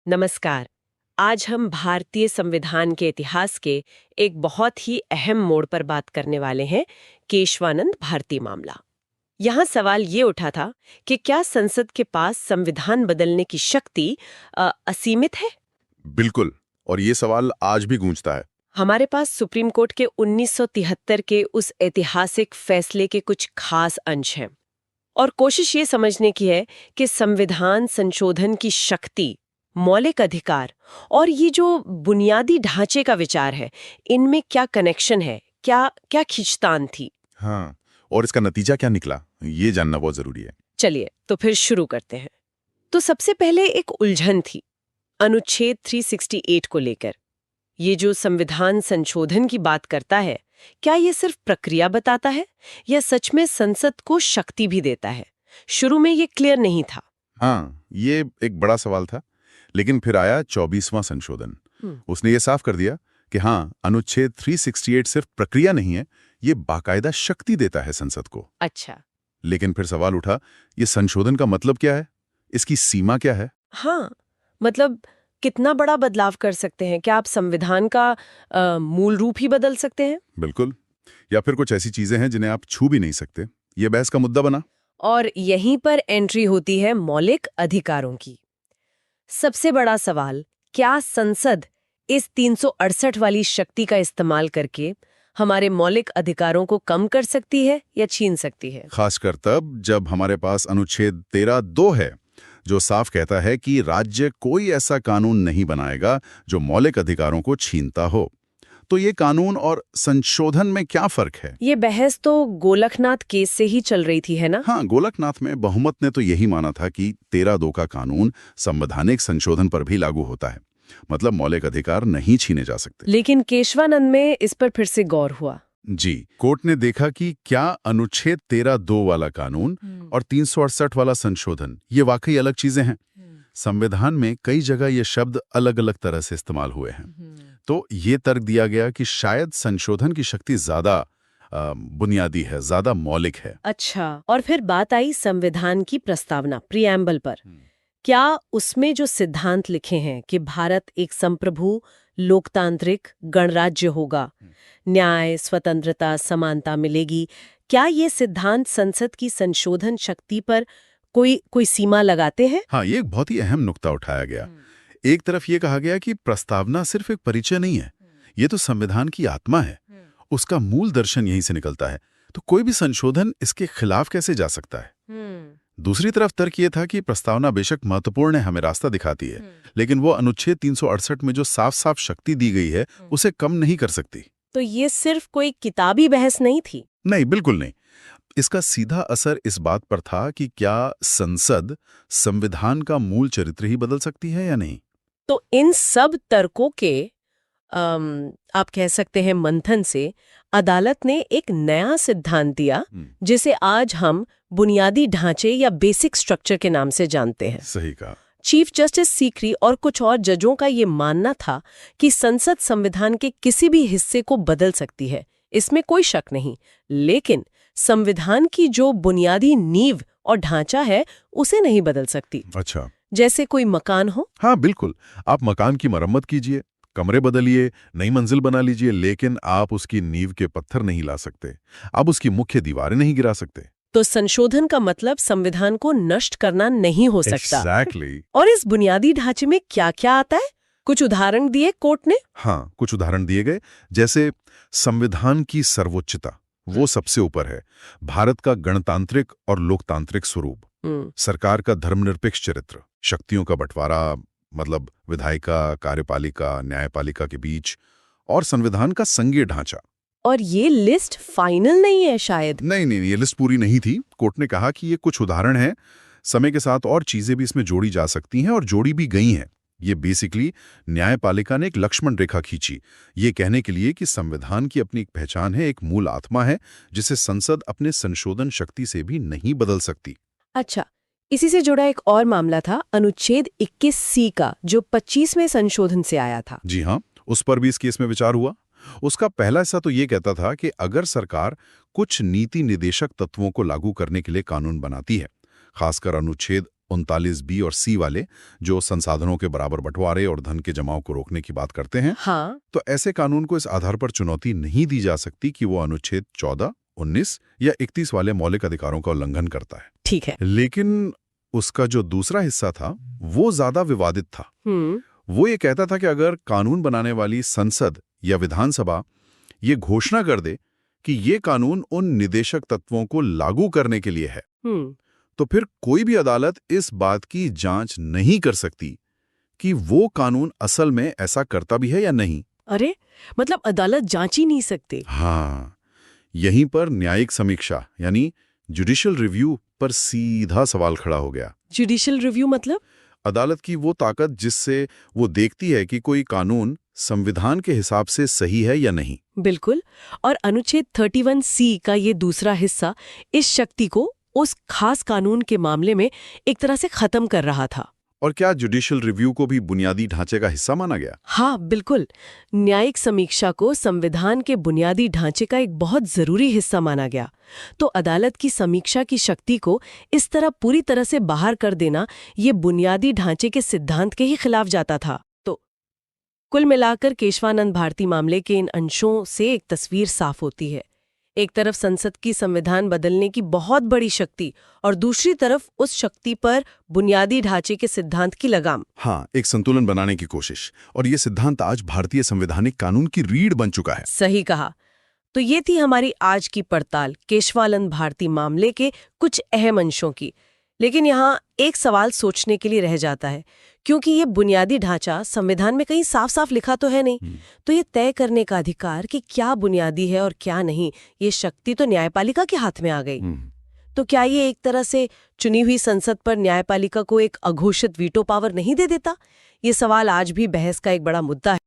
नमस्कार। आज हम भारतीय संविधान के इतिहास के एक बहुत ही अहम मोड़ पर बात करने वाले हैं, केशवानंद भारती मामला। यहाँ सवाल ये उठा था कि क्या संसद के पास संविधान बदलने की शक्ति असीमित है? बिल्कुल। और ये सवाल आज भी गूंजता है। हमारे पास सुप्रीम कोर्ट के 1973 के उस ऐतिहासिक फैसले के कुछ खास अंश हैं और कोशिश ये समझने की है कि संविधान संशोधन की शक्ति, मौलिक अधिकार और ये जो बुनियादी ढांचे का विचार है, इनमें क्या कनेक्शन है, क्या क्या खींचतान थी। हाँ, और इसका नतीजा क्या निकला, ये जानना बहुत जरूरी है। चलिए तो फिर शुरू करते हैं। तो सबसे पहले एक उलझन थी अनुच्छेद 368 को लेकर। ये जो संविधान संशोधन की बात करता है, क्या ये सिर्फ प्रक्रिया बताता है या सच में संसद को शक्ति भी देता है? शुरू में ये क्लियर नहीं था। हाँ, ये एक बड़ा सवाल था। लेकिन फिर आया 24वां संशोधन। उसने ये साफ कर दिया कि हाँ, अनुच्छेद 368 सिर्फ प्रक्रिया नहीं है, ये बाकायदा शक्ति देता है संसद को। अच्छा। लेकिन फिर सवाल उठा, ये संशोधन का मतलब क्या है, इसकी सीमा क्या है? हाँ, मतलब कितना बड़ा बदलाव कर सकते हैं? क्या आप संविधान का मूल रूप ही बदल सकते हैं? बिल्कुल। या फिर कुछ ऐसी चीजें हैं जिन्हें आप छू भी नहीं सकते। ये बहस का मुद्दा बना। और यहीं पर एंट्री होती है मौलिक अधिकारों की। सबसे बड़ा सवाल, क्या संसद इस 368 वाली शक्ति का इस्तेमाल करके हमारे मौलिक अधिकारों को कम कर सकती है या छीन सकती है? खासकर तब जब हमारे पास अनुच्छेद 13(2) है, जो साफ कहता है कि राज्य कोई ऐसा कानून नहीं बनाएगा जो मौलिक अधिकारों को छीनता हो। तो ये कानून और संशोधन में क्या फर्क है? ये बहस तो गोलकनाथ केस से ही चल रही थी, है ना? हाँ, गोलकनाथ में बहुमत ने तो यही माना था कि 13(2) का कानून संवैधानिक संशोधन पर भी लागू होता है, मतलब मौलिक अधिकार नहीं छीने जा सकते। लेकिन केशवानंद में इस पर फिर से गौर हुआ। जी, कोर्ट ने देखा कि क्या अनुच्छेद 13(2) वाला कानून और 368 वाला संशोधन ये वाकई अलग चीजें हैं। संविधान में कई जगह ये शब्द अलग अलग तरह से इस्तेमाल हुए हैं। तो ये तर्क दिया गया कि शायद संशोधन की शक्ति ज्यादा बुनियादी है, ज्यादा मौलिक है। अच्छा, और फिर बात आई संविधान की प्रस्तावना, प्रीएम्बल पर। क्या उसमें जो सिद्धांत लिखे हैं कि भारत एक संप्रभु लोकतांत्रिक गणराज्य होगा, न्याय, स्वतंत्रता, समानता मिलेगी, क्या ये सिद्धांत संसद की संशोधन शक्ति पर कोई सीमा लगाते हैं? हाँ, ये एक बहुत ही अहम नुक्ता उठाया गया। एक तरफ ये कहा गया कि प्रस्तावना सिर्फ एक परिचय नहीं है, ये तो संविधान की आत्मा है, उसका मूल दर्शन यहीं से निकलता है, तो कोई भी संशोधन इसके खिलाफ कैसे जा सकता है। दूसरी तरफ तर्क ये था कि प्रस्तावना बेशक महत्वपूर्ण है, हमें रास्ता दिखाती है, लेकिन वो अनुच्छेद 368 में जो साफ साफ शक्ति दी गई है उसे कम नहीं कर सकती। तो ये सिर्फ कोई किताबी बहस नहीं थी? नहीं, बिल्कुल नहीं। इसका सीधा असर इस बात पर था कि क्या संसद संविधान का मूल चरित्र ही बदल सकती है या नहीं। तो इन सब तर्कों के आप कह सकते हैं मंथन से अदालत ने एक नया सिद्धांत दिया जिसे आज हम बुनियादी ढांचे या बेसिक स्ट्रक्चर के नाम से जानते हैं। सही कहा। चीफ जस्टिस सीकरी और कुछ और जजों का ये मानना था कि संसद संविधान के किसी भी हिस्से को बदल सकती है, इसमें कोई शक नहीं, लेकिन संविधान की जो बुनियादी नींव और ढांचा है उसे नहीं बदल सकती। अच्छा। जैसे कोई मकान हो। हाँ, बिल्कुल। आप मकान की मरम्मत कीजिए, कमरे बदलिए, नई मंजिल बना लीजिए, लेकिन आप उसकी नींव के पत्थर नहीं ला सकते, आप उसकी मुख्य दीवारें नहीं गिरा सकते। तो संशोधन का मतलब संविधान को नष्ट करना नहीं हो सकता। Exactly. और इस बुनियादी ढांचे में क्या क्या आता है, कुछ उदाहरण दिए कोर्ट ने? हाँ, कुछ उदाहरण दिए गए, जैसे संविधान की सर्वोच्चता, वो सबसे ऊपर है, भारत का गणतांत्रिक और लोकतांत्रिक स्वरूप, सरकार का धर्मनिरपेक्ष चरित्र, शक्तियों का बंटवारा, मतलब विधायिका, कार्यपालिका, न्यायपालिका के बीच, और संविधान का संघीय ढांचा। और ये लिस्ट फाइनल नहीं है शायद? नहीं, ये लिस्ट पूरी नहीं थी। कोर्ट ने कहा कि ये कुछ उदाहरण हैं, समय के साथ और चीजें भी इसमें जोड़ी जा सकती हैं और जोड़ी भी गई हैं। ये बेसिकली न्यायपालिका ने एक लक्ष्मण रेखा खींची, ये कहने के लिए कि संविधान की अपनी एक पहचान है, एक मूल आत्मा है, जिसे संसद अपने संशोधन शक्ति से भी नहीं बदल सकती। अच्छा, इसी से जुड़ा एक और मामला था अनुच्छेद 21C का, जो 25वें संशोधन से आया था। जी हाँ, उस पर भी इस केस में विचार हुआ। उसका पहला हिस्सा तो ये कहता था कि अगर सरकार कुछ नीति निदेशक तत्वों को लागू करने के लिए कानून बनाती है, खासकर अनुच्छेद 39B और C वाले, जो संसाधनों के बराबर बंटवारे और धन के जमाव को रोकने की बात करते हैं, हाँ, तो ऐसे कानून को इस आधार पर चुनौती नहीं दी जा सकती कि वो अनुच्छेद 14, 19 या 31 वाले मौलिक अधिकारों का उल्लंघन करता है। ठीक है। लेकिन उसका जो दूसरा हिस्सा था वो ज्यादा विवादित था। वो ये कहता था कि अगर कानून बनाने वाली संसद या विधानसभा ये घोषणा कर दे कि ये कानून उन निदेशक तत्वों को लागू करने के लिए है, तो फिर कोई भी अदालत इस बात की जांच नहीं कर सकती कि वो कानून असल में ऐसा करता भी है या नहीं। अरे, मतलब अदालत जांच ही नहीं सकते। हाँ, यहीं पर न्यायिक समीक्षा यानी जुडिशियल रिव्यू पर सीधा सवाल खड़ा हो गया। जुडिशियल रिव्यू मतलब? अदालत की वो ताकत जिससे वो देखती है कि कोई कानून संविधान के हिसाब से सही है या नहीं। बिल्कुल। और अनुच्छेद 31C का ये दूसरा हिस्सा इस शक्ति को उस खास कानून के मामले में एक तरह से खत्म कर रहा था। और क्या जुडिशियल रिव्यू को भी बुनियादी ढांचे का हिस्सा माना गया? हाँ, बिल्कुल। न्यायिक समीक्षा को संविधान के बुनियादी ढांचे का एक बहुत जरूरी हिस्सा माना गया। तो अदालत की समीक्षा की शक्ति को इस तरह पूरी तरह से बाहर कर देना ये बुनियादी ढांचे के सिद्धांत के ही खिलाफ जाता था। तो कुल मिलाकर केशवानंद भारती मामले के इन अंशों से एक तस्वीर साफ होती है। एक तरफ संसद की संविधान बदलने की बहुत बड़ी शक्ति और दूसरी तरफ उस शक्ति पर बुनियादी ढांचे के सिद्धांत की लगाम। हाँ, एक संतुलन बनाने की कोशिश। और ये सिद्धांत आज भारतीय संवैधानिक कानून की रीढ़ बन चुका है। सही कहा। तो ये थी हमारी आज की पड़ताल केशवानंद भारती मामले के कुछ अहम अंशों की। लेकिन यहाँ एक सवाल सोचने के लिए रह जाता है, क्योंकि ये बुनियादी ढांचा संविधान में कहीं साफ साफ लिखा तो है नहीं। तो ये तय करने का अधिकार कि क्या बुनियादी है और क्या नहीं, ये शक्ति तो न्यायपालिका के हाथ में आ गई। तो क्या ये एक तरह से चुनी हुई संसद पर न्यायपालिका को एक अघोषित वीटो पावर नहीं दे देता? ये सवाल आज भी बहस का एक बड़ा मुद्दा है।